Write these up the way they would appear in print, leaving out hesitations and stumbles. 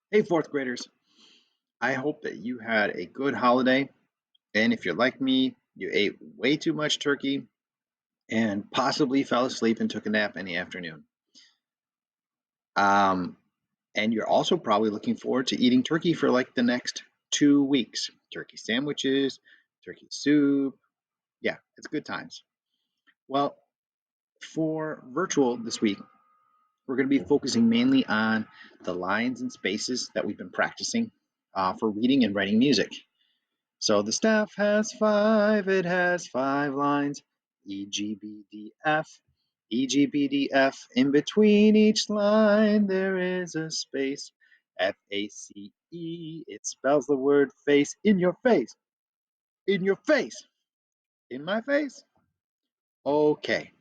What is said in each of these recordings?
Hey, fourth graders. I hope that you had a good holiday. And if you're like me, you ate way too much turkey and possibly fell asleep and took a nap in the afternoon. Um, and you're also probably looking forward to eating turkey for like the next 2 weeks. Turkey sandwiches, turkey soup. Yeah, it's good times. Well, for virtual this week, we're going to be focusing mainly on the lines and spaces that we've been practicing for reading and writing music. So the staff has five, it has five lines. E, G, B, D, F. E, G, B, D, F. In between each line, there is a space. F, A, C, E. It spells the word face in your face. In your face. In my face? Okay.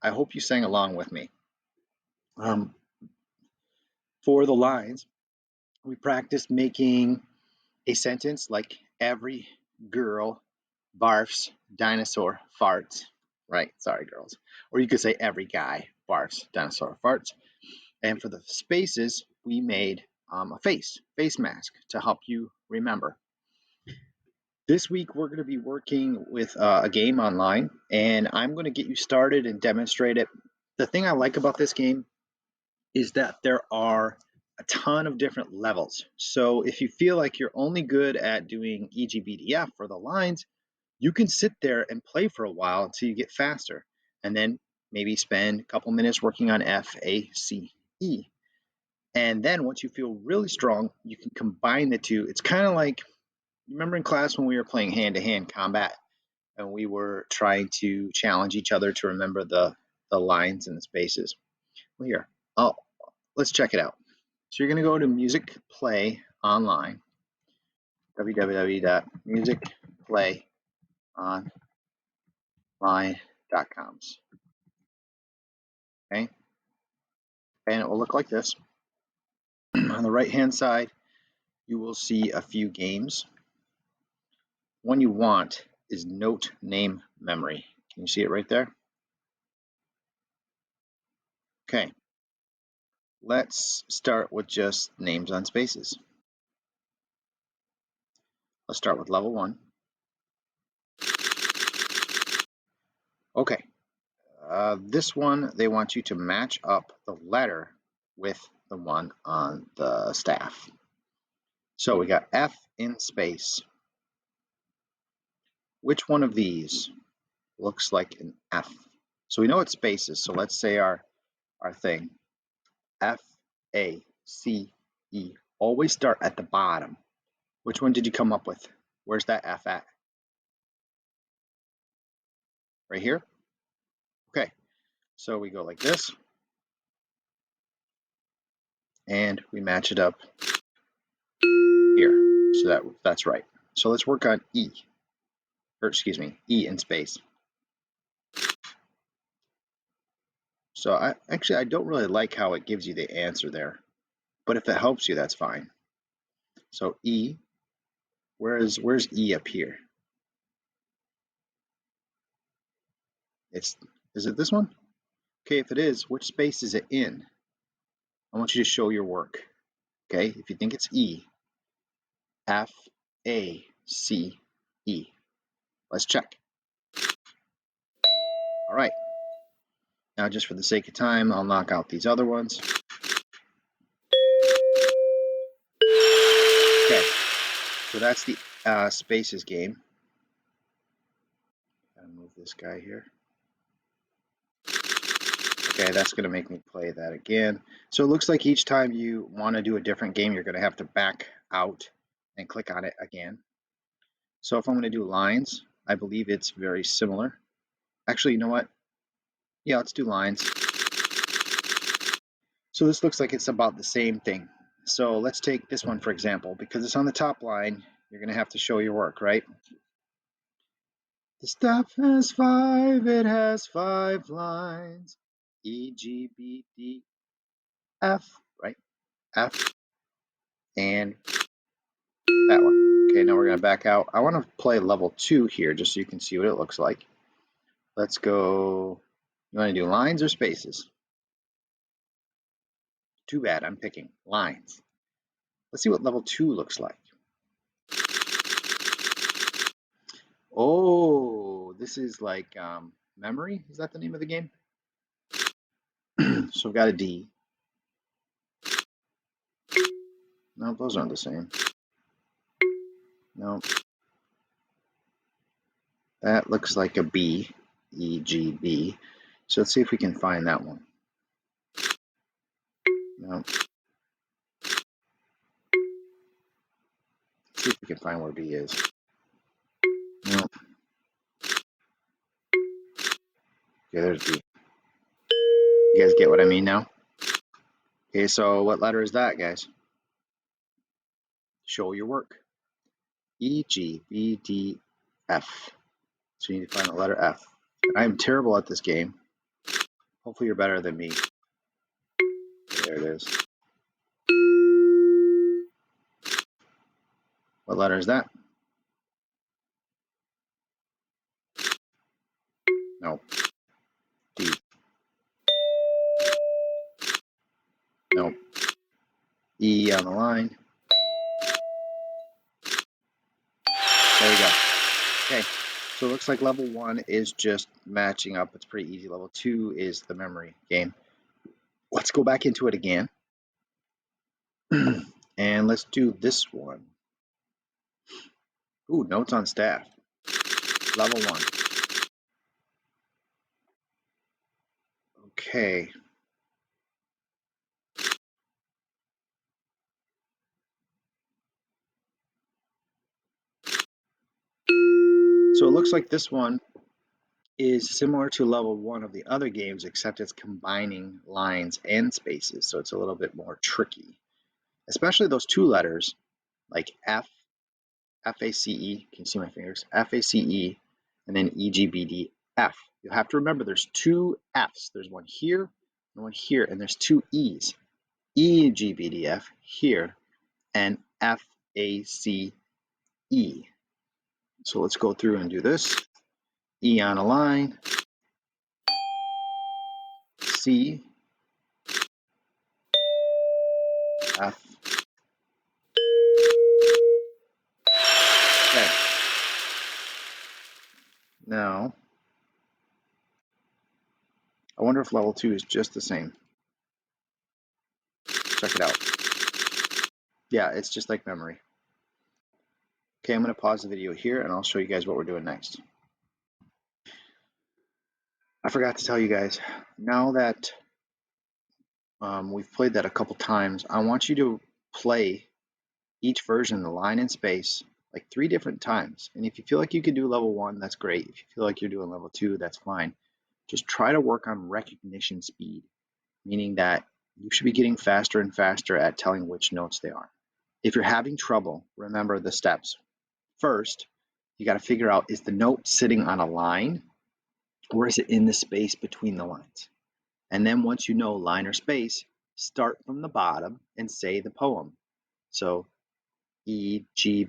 I hope you sang along with me. Um, for the lines, we practiced making a sentence like every girl barfs, dinosaur farts. Right, sorry, girls. Or you could say every guy barfs, dinosaur farts. And for the spaces, we made a face mask to help you remember. This week, we're going to be working with a game online, and I'm going to get you started and demonstrate it. The thing I like about this game is that there are a ton of different levels. So if you feel like you're only good at doing EGBDF for the lines, you can sit there and play for a while until you get faster, and then maybe spend a couple minutes working on F, A, C, E. And then once you feel really strong, you can combine the two. It's kind of like, you remember in class when we were playing hand-to-hand combat and we were trying to challenge each other to remember the lines and the spaces. Well, here, oh, let's check it out. So you're going to go to Music Play Online, www.musicplayonline.com. Okay, and it will look like this. On the right hand side, you will see a few games. One you want is Note Name Memory. Can you see it right there? Okay, let's start with just names on spaces. Let's start with level one. Okay, this one, they want you to match up the letter with the one on the staff. So we got F in space. Which one of these looks like an F? So we know it's spaces, so let's say our thing, F, A, C, E. Always start at the bottom. Which one did you come up with? Where's that F at? Right here? Okay, so we go like this, and we match it up here. So that's right. So let's work on E, or excuse me, E in space. So I don't really like how it gives you the answer there, but if it helps you, that's fine. So E, where's E up here? Is it this one? Okay, if it is, which space is it in? I want you to show your work. Okay, if you think it's E, F, A, C, E. Let's check. All right. Now, just for the sake of time, I'll knock out these other ones. Okay, so that's the spaces game. Gotta move this guy here. Okay, that's going to make me play that again. So it looks like each time you want to do a different game, you're going to have to back out and click on it again. So if I'm going to do lines, I believe it's very similar. Actually, you know what? Yeah, let's do lines. So this looks like it's about the same thing. So let's take this one for example, because it's on the top line, you're going to have to show your work, right? The staff has five, it has five lines. E, G, B, D, F, right? F, and that one. Okay, now we're going to back out. I want to play level 2 here just so you can see what it looks like. Let's go. You want to do lines or spaces? Too bad, I'm picking lines. Let's see what level 2 looks like. Oh, this is like memory. Is that the name of the game? So I've got a D. No, those aren't the same. No. That looks like a B, E-G-B. So let's see if we can find that one. No. Let's see if we can find where B is. No. Okay, there's B. You guys get what I mean now? Okay, so what letter is that, guys? Show your work. E, G, B, D, F. So you need to find the letter F. And I'm terrible at this game. Hopefully you're better than me. There it is. What letter is that? No. D. No. E on the line. There you go. Okay, so it looks like level 1 is just matching up. It's pretty easy. Level 2 is the memory game. Let's go back into it again. And let's do this one. Ooh, notes on staff. Level 1. Okay. So it looks like this one is similar to level 1 of the other games, except it's combining lines and spaces, so it's a little bit more tricky. Especially those two letters, like F, F-A-C-E, can you see my fingers? F-A-C-E, and then E-G-B-D, F. You'll have to remember there's two F's. There's one here and one here, and there's two E's. E-G-B-D-F here, and F-A-C-E. So let's go through and do this. E on a line, C, F. Okay. Now, I wonder if level 2 is just the same. Check it out. Yeah, it's just like memory. Okay, I'm going to pause the video here and I'll show you guys what we're doing next. I forgot to tell you guys, now that we've played that a couple times, I want you to play each version, the line and space, like 3 different times. And if you feel like you can do level 1, that's great. If you feel like you're doing level 2, that's fine. Just try to work on recognition speed, meaning that you should be getting faster and faster at telling which notes they are. If you're having trouble, remember the steps. First, you got to figure out, is the note sitting on a line or is it in the space between the lines? And then once you know line or space, start from the bottom and say the poem. So E, G,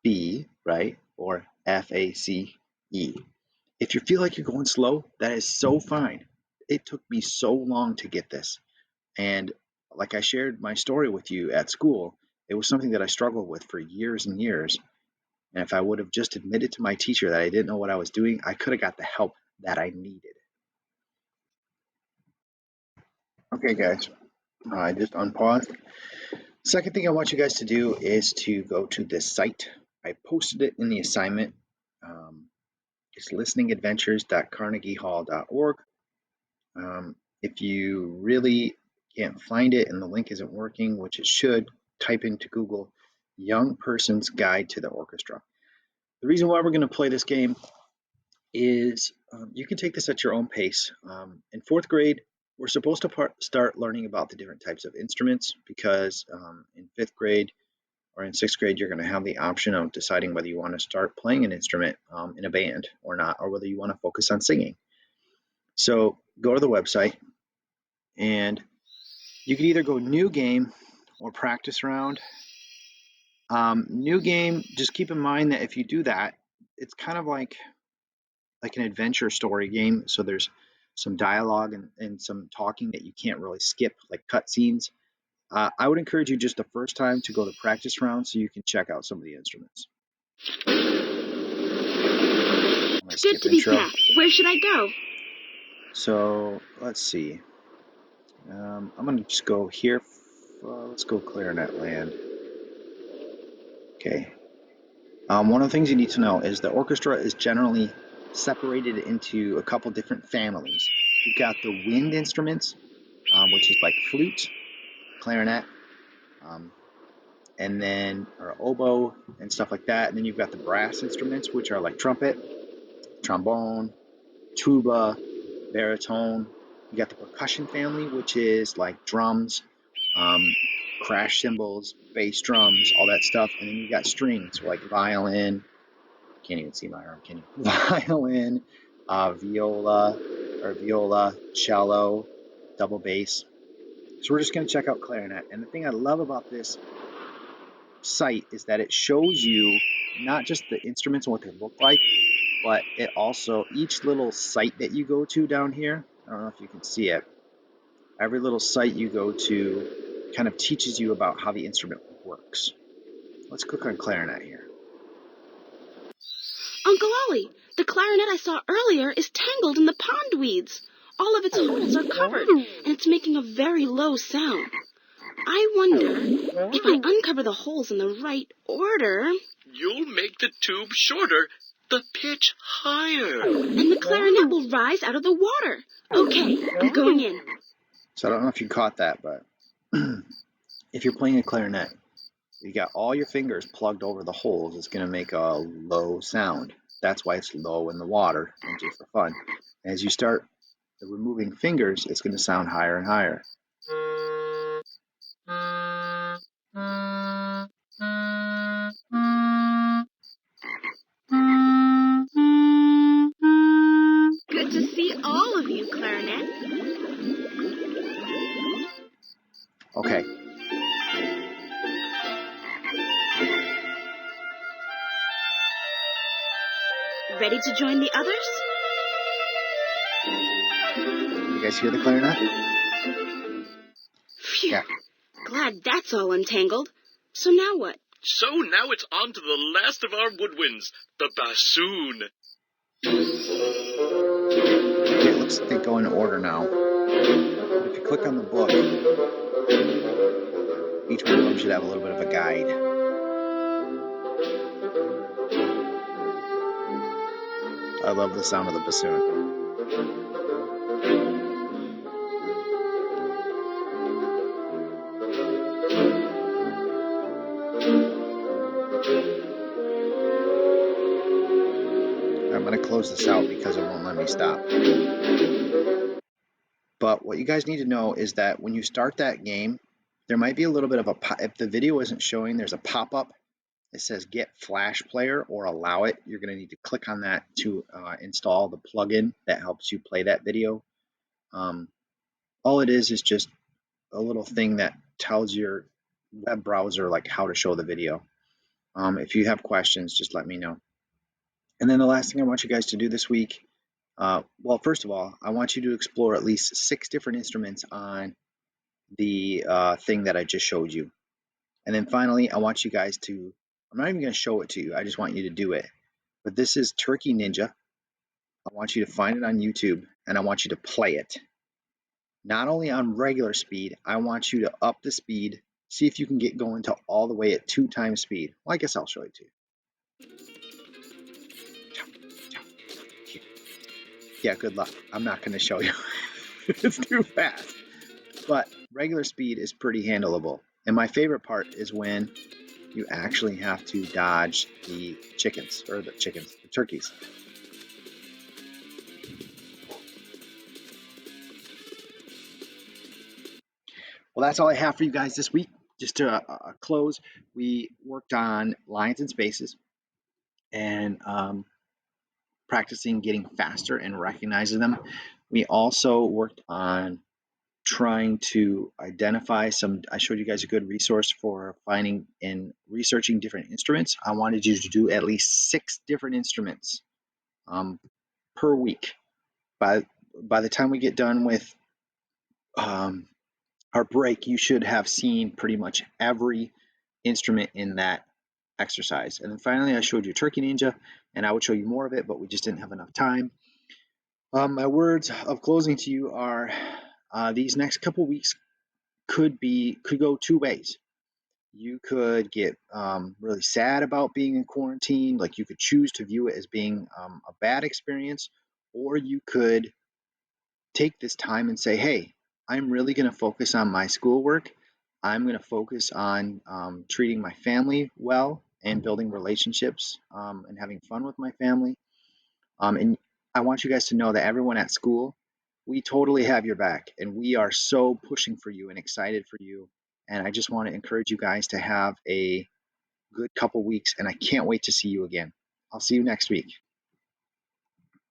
B, right? Or F, A, C, E. If you feel like you're going slow, that is so fine. It took me so long to get this. And like I shared my story with you at school, it was something that I struggled with for years and years. And if I would have just admitted to my teacher that I didn't know what I was doing, I could have got the help that I needed. Okay, guys, I just unpaused. Second thing I want you guys to do is to go to this site. I posted it in the assignment. It's listeningadventures.carnegiehall.org. If you really can't find it and the link isn't working, which it should, type into Google Young Person's Guide to the Orchestra. The reason why we're going to play this game is you can take this at your own pace. In 4th grade, we're supposed to start learning about the different types of instruments because in 5th grade or in 6th grade, you're going to have the option of deciding whether you want to start playing an instrument in a band or not, or whether you want to focus on singing. So go to the website and you can either go new game or practice round. New game, just keep in mind that if you do that, it's kind of like an adventure story game. So there's some dialogue and some talking that you can't really skip, like cutscenes. I would encourage you just the first time to go to practice round so you can check out some of the instruments. I'm gonna It's good skip to be intro. back. Where should I go? So let's see. I'm gonna just go here. Let's go clarinet land. Okay. One of the things you need to know is the orchestra is generally separated into a couple different families. You've got the wind instruments, which is like flute, clarinet, and then or oboe and stuff like that. And then you've got the brass instruments, which are like trumpet, trombone, tuba, baritone. You got the percussion family, which is like drums, crash cymbals, bass drums, all that stuff. And then you got strings like violin. Can't even see my arm, can you? Violin, viola, cello, double bass. So we're just going to check out clarinet. And the thing I love about this site is that it shows you not just the instruments and what they look like, but it also, each little site that you go to down here, I don't know if you can see it, every little site you go to kind of teaches you about how the instrument works. Let's click on clarinet here. Uncle Ollie, the clarinet I saw earlier is tangled in the pond weeds. All of its holes are covered, and it's making a very low sound. I wonder if I uncover the holes in the right order. You'll make the tube shorter, the pitch higher. And the clarinet will rise out of the water. Okay, I'm going in. So I don't know if you caught that, but if you're playing a clarinet, you got all your fingers plugged over the holes, it's going to make a low sound. That's why it's low in the water, and just for fun. As you start removing fingers, it's going to sound higher and higher. Good to see all of you, clarinet. Okay. Ready to join the others? You guys hear the clarinet? Phew. Yeah. Glad that's all untangled. So now what? So now it's on to the last of our woodwinds, the bassoon. Okay, let's go in order now. If you click on the book, each one of them should have a little bit of a guide. I love the sound of the bassoon. I'm going to close this out because it won't let me stop. But what you guys need to know is that when you start that game, there might be a little bit of a, if the video isn't showing, there's a pop-up. It says get flash player or allow it. You're going to need to click on that to install the plugin that helps you play that video. All it is just a little thing that tells your web browser like how to show the video. If you have questions, just let me know. And then the last thing I want you guys to do this week, well, first of all, I want you to explore at least 6 different instruments on the thing that I just showed you. And then finally, I want you guys to, I'm not even going to show it to you, I just want you to do it. But this is Turkey Ninja. I want you to find it on YouTube and I want you to play it. Not only on regular speed, I want you to up the speed, see if you can get going to all the way at 2 times speed. Well, I guess I'll show it to you. Yeah, good luck. I'm not going to show you. It's too fast. But regular speed is pretty handleable. And my favorite part is when you actually have to dodge the chickens, or the turkeys. Well, that's all I have for you guys this week. Just to close, we worked on lines and spaces and practicing getting faster and recognizing them. We also worked on trying to identify some, I showed you guys a good resource for finding and researching different instruments. I wanted you to do at least 6 different instruments per week. By the time we get done with our break, you should have seen pretty much every instrument in that exercise. And then finally, I showed you Turkey Ninja, and I would show you more of it, but we just didn't have enough time. My words of closing to you are these next couple weeks could go two ways. You could get really sad about being in quarantine, like you could choose to view it as being a bad experience, or you could take this time and say, hey, I'm really going to focus on my schoolwork. I'm going to focus on treating my family well and building relationships and having fun with my family. And I want you guys to know that everyone at school, we totally have your back and we are so pushing for you and excited for you. And I just want to encourage you guys to have a good couple weeks, and I can't wait to see you again. I'll see you next week.